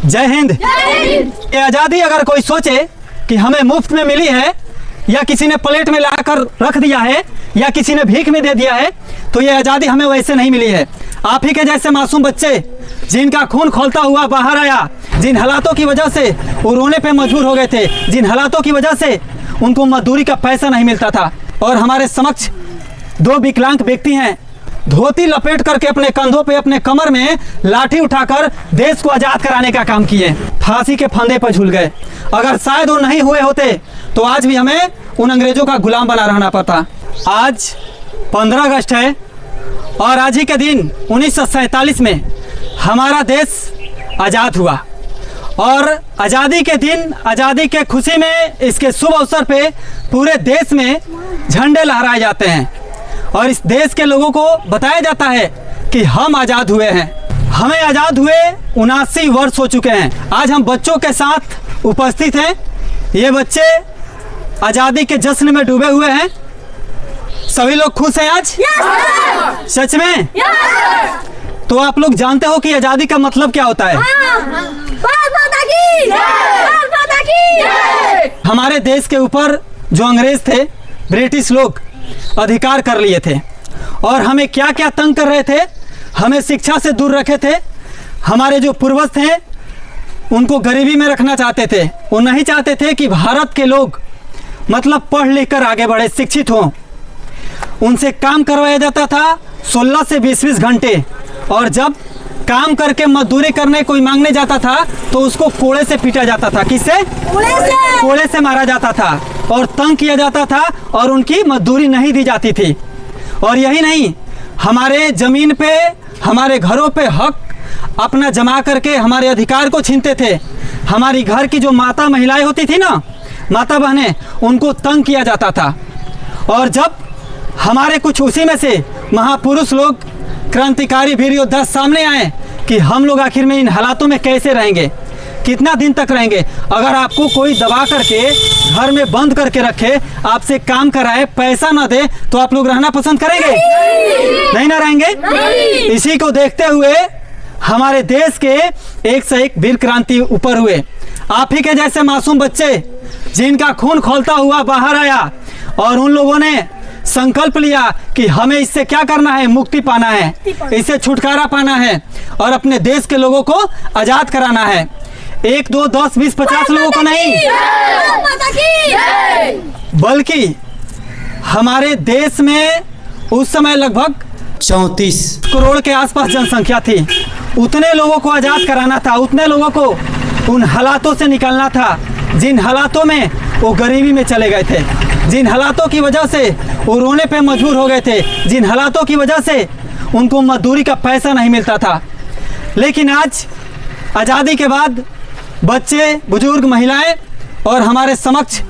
जय हिंद। ये आज़ादी अगर कोई सोचे कि हमें मुफ्त में मिली है या किसी ने प्लेट में लाकर रख दिया है या किसी ने भीख में दे दिया है, तो ये आज़ादी हमें वैसे नहीं मिली है। आप ही के जैसे मासूम बच्चे जिनका खून खौलता हुआ बाहर आया, जिन हालातों की वजह से वो रोने पे मजबूर हो गए थे, जिन हालातों की वजह से उनको मजदूरी का पैसा नहीं मिलता था, और हमारे समक्ष दो विकलांग व्यक्ति हैं, धोती लपेट करके अपने कंधों पे अपने कमर में लाठी उठाकर देश को आज़ाद कराने का काम किए। फांसी के फंदे पर झूल गए। अगर शायद वो नहीं हुए होते तो आज भी हमें उन अंग्रेजों का गुलाम बना रहना पड़ता। आज 15 अगस्त है और आज ही के दिन 1947 में हमारा देश आज़ाद हुआ, और आज़ादी के दिन, आज़ादी के खुशी में, इसके शुभ अवसर पे पूरे देश में झंडे लहराए जाते हैं और इस देश के लोगों को बताया जाता है कि हम आज़ाद हुए हैं। हमें आज़ाद हुए 79 वर्ष हो चुके हैं। आज हम बच्चों के साथ उपस्थित हैं। ये बच्चे आज़ादी के जश्न में डूबे हुए हैं। सभी लोग खुश हैं आज? yes! सच में? yes! तो आप लोग जानते हो कि आज़ादी का मतलब क्या होता है? हमारे देश के ऊपर जो अंग्रेज थे, ब्रिटिश लोग अधिकार कर लिए थे और हमें क्या क्या तंग कर रहे थे। हमें शिक्षा से दूर रखे थे। हमारे जो पूर्वज थे उनको गरीबी में रखना चाहते थे। वो नहीं चाहते थे कि भारत के लोग मतलब पढ़ लिख कर आगे बढ़े, शिक्षित हों। उनसे काम करवाया जाता था 16 से 20 घंटे, और जब काम करके मजदूरी करने कोई मांगने जाता था तो उसको कोड़े से पीटा जाता था। किससे? कोड़े से मारा जाता था और तंग किया जाता था और उनकी मजदूरी नहीं दी जाती थी। और यही नहीं, हमारे ज़मीन पे, हमारे घरों पे हक अपना जमा करके हमारे अधिकार को छीनते थे। हमारी घर की जो माता महिलाएं होती थी ना, माता बहनें, उनको तंग किया जाता था। और जब हमारे कुछ उसी में से महापुरुष लोग, क्रांतिकारी वीर योद्धा सामने आए कि हम लोग आखिर में इन हालातों में कैसे रहेंगे, कितना दिन तक रहेंगे। अगर आपको कोई दबा करके घर में बंद करके रखे, आपसे काम कराए, पैसा ना दे, तो आप लोग रहना पसंद करेंगे? नहीं ना रहेंगे? इसी को देखते हुए हमारे देश के एक से एक वीर क्रांति ऊपर हुए। आप ही के जैसे मासूम बच्चे जिनका खून खौलता हुआ बाहर आया और उन लोगों ने संकल्प लिया कि हमें इससे क्या करना है, मुक्ति पाना है, इससे छुटकारा पाना है और अपने देश के लोगों को आज़ाद कराना है। 1, 2, 10, 20, 50 लोगों को नहीं, बल्कि हमारे देश में उस समय लगभग 34 करोड़ के आसपास जनसंख्या थी। उतने लोगों को आज़ाद कराना था, उतने लोगों को उन हालातों से निकालना था जिन हालातों में वो गरीबी में चले गए थे, जिन हालातों की वजह से वो रोने पे मजबूर हो गए थे, जिन हालातों की वजह से उनको मजदूरी का पैसा नहीं मिलता था। लेकिन आज आज़ादी के बाद बच्चे, बुजुर्ग, महिलाएं और हमारे समक्ष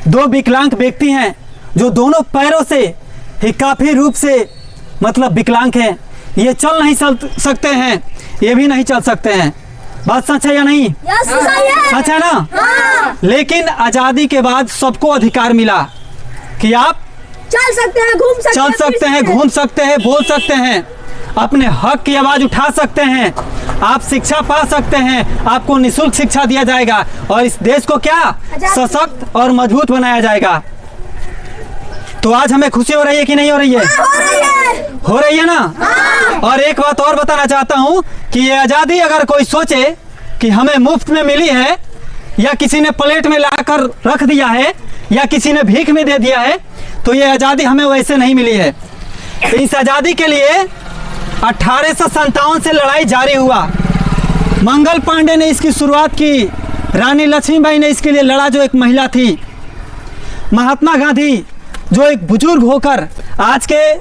दो विकलांग व्यक्ति हैं जो दोनों पैरों से ही काफ़ी रूप से मतलब विकलांग हैं। ये चल नहीं सकते हैं, ये भी नहीं चल सकते हैं। बात सच है या नहीं? सच है ना? हाँ। लेकिन आज़ादी के बाद सबको अधिकार मिला कि आप चल सकते हैं, घूम सकते हैं, चल सकते हैं, घूम सकते हैं, बोल सकते हैं, अपने हक की आवाज़ उठा सकते हैं, आप शिक्षा पा सकते हैं, आपको निःशुल्क शिक्षा दिया जाएगा और इस देश को क्या सशक्त और मजबूत बनाया जाएगा। तो आज हमें खुशी हो रही है कि नहीं हो रही है? हो रही है ना? हाँ। और एक बात और बताना चाहता हूँ कि ये आज़ादी अगर कोई सोचे कि हमें मुफ्त में मिली है या किसी ने प्लेट में लाकर रख दिया है या किसी ने भीख में दे दिया है, तो ये आज़ादी हमें वैसे नहीं मिली है। इस आज़ादी के लिए 1857 से लड़ाई जारी हुआ। मंगल पांडे ने इसकी शुरुआत की, रानी लक्ष्मीबाई ने इसके लिए लड़ा जो एक महिला थी, महात्मा गांधी जो एक बुजुर्ग होकर, आज के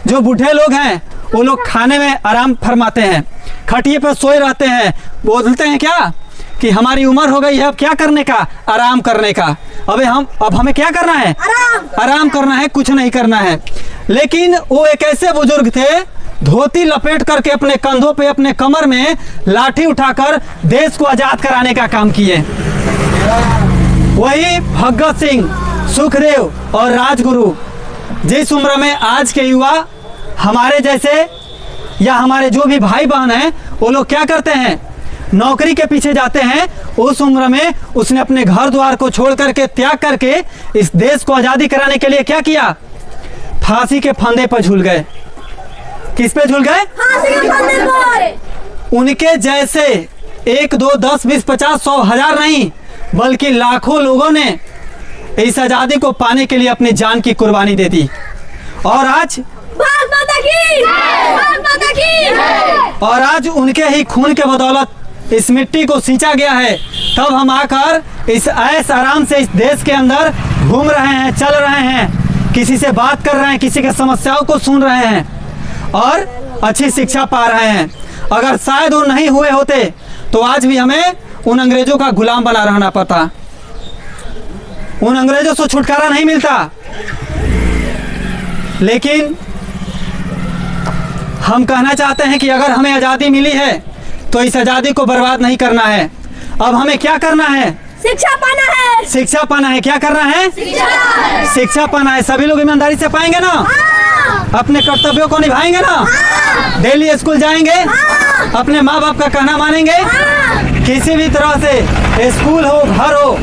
जो बूढ़े लोग हैं वो लोग खाने में आराम फरमाते हैं, खटिए पर सोए रहते हैं, बोलते हैं क्या कि हमारी उम्र हो गई है, अब क्या करने का, आराम करने का। अब हमें क्या करना है? आराम करना है, कुछ नहीं करना है। लेकिन वो एक ऐसे बुजुर्ग थे, धोती लपेट करके अपने कंधों पे, अपने कमर में लाठी उठाकर देश को आज़ाद कराने का काम किए। वही भगत सिंह, सुखदेव और राजगुरु जिस उम्र में आज के युवा हमारे जैसे या हमारे जो भी भाई बहन हैं वो लोग क्या करते हैं, नौकरी के पीछे जाते हैं, उस उम्र में उसने अपने घर द्वार को छोड़ करके, त्याग करके इस देश को आज़ादी कराने के लिए क्या किया? फांसी के फंदे पर झूल गए। किस पे झूल गए? फांसी के फंदे पर। उनके जैसे 1, 2, 10, 20, 50, 100, 1000 नहीं, बल्कि लाखों लोगों ने इस आज़ादी को पाने के लिए अपनी जान की कुर्बानी दे दी। और आज भारत माता की, भारत माता की। और आज उनके ही खून के बदौलत इस मिट्टी को सींचा गया है। तब हम आकर इस ऐश आराम से इस देश के अंदर घूम रहे हैं, चल रहे हैं, किसी से बात कर रहे हैं, किसी के समस्याओं को सुन रहे हैं और अच्छी शिक्षा पा रहे हैं। अगर शायद वो नहीं हुए होते तो आज भी हमें उन अंग्रेजों का गुलाम बना रहना पड़ता, उन अंग्रेजों से छुटकारा नहीं मिलता। लेकिन हम कहना चाहते हैं कि अगर हमें आज़ादी मिली है तो इस आज़ादी को बर्बाद नहीं करना है। अब हमें क्या करना है? शिक्षा पाना है। शिक्षा पाना है। क्या करना है? शिक्षा पाना है। सभी लोग ईमानदारी से पाएंगे ना? अपने कर्तव्यों को निभाएंगे ना? डेली स्कूल जाएंगे? अपने माँ बाप का कहना मानेंगे? किसी भी तरह से स्कूल हो, घर हो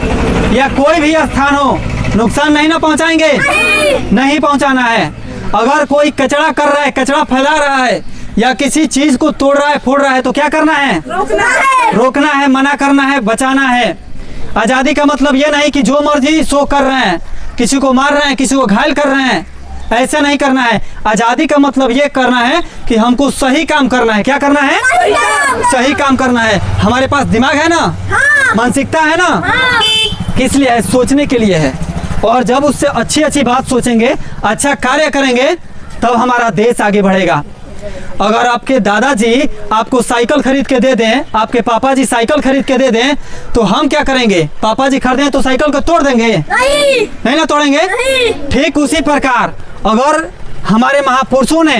या कोई भी स्थान हो, नुकसान नहीं ना पहुंचाएंगे? नहीं पहुंचाना है। अगर कोई कचरा कर रहा है, कचरा फैला रहा है या किसी चीज को तोड़ रहा है, फोड़ रहा है तो क्या करना है? रोकना है। रोकना है, मना करना है, बचाना है। आज़ादी का मतलब ये नहीं कि जो मर्जी सो कर रहे हैं, किसी को मार रहे हैं, किसी को घायल कर रहे हैं, ऐसा नहीं करना है। आज़ादी का मतलब ये करना है कि हमको सही काम करना है। क्या करना है? सही काम करना है। हमारे पास दिमाग है ना, मानसिकता है ना, किस लिए है? सोचने के लिए है। और जब उससे अच्छी अच्छी बात सोचेंगे, अच्छा कार्य करेंगे, तब हमारा देश आगे बढ़ेगा। अगर आपके दादाजी आपको साइकिल खरीद के दे दें, आपके पापा जी साइकिल खरीद के दे दें, तो हम क्या करेंगे? पापा जी खरीदें तो साइकिल को तोड़ देंगे? नहीं ना तोड़ेंगे। ठीक उसी प्रकार अगर हमारे महापुरुषों ने,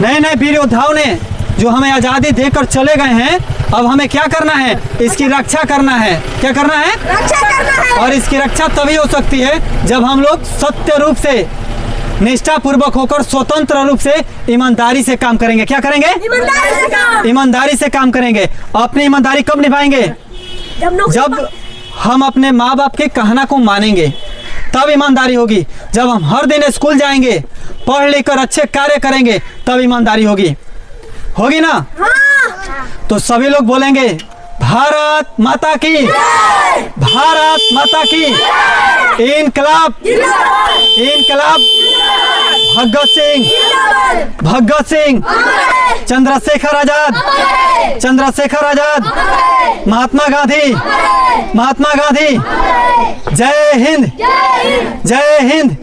नए वीर योद्धाओं ने जो हमें आज़ादी देकर चले गए हैं, अब हमें क्या करना है? इसकी रक्षा करना है। क्या करना है? रक्षा करना है। और इसकी रक्षा तभी हो सकती है जब हम लोग सत्य रूप से, निष्ठा पूर्वक होकर स्वतंत्र रूप से ईमानदारी से काम करेंगे। क्या करेंगे? ईमानदारी से काम। ईमानदारी से काम करेंगे। अपनी ईमानदारी कब निभाएंगे? जब हम अपने माँ बाप के कहना को मानेंगे, तब ईमानदारी होगी। जब हम हर दिन स्कूल जाएंगे, पढ़ लिख कर अच्छे कार्य करेंगे, तब ईमानदारी होगी। होगी ना? तो सभी लोग बोलेंगे भारत माता की, भारत माता की। इनकलाब, इनकलाब। भगत सिंह, भगत सिंह, चंद्रशेखर आजाद, चंद्रशेखर आजाद, महात्मा गांधी, महात्मा गांधी। जय हिंद, जय हिंद।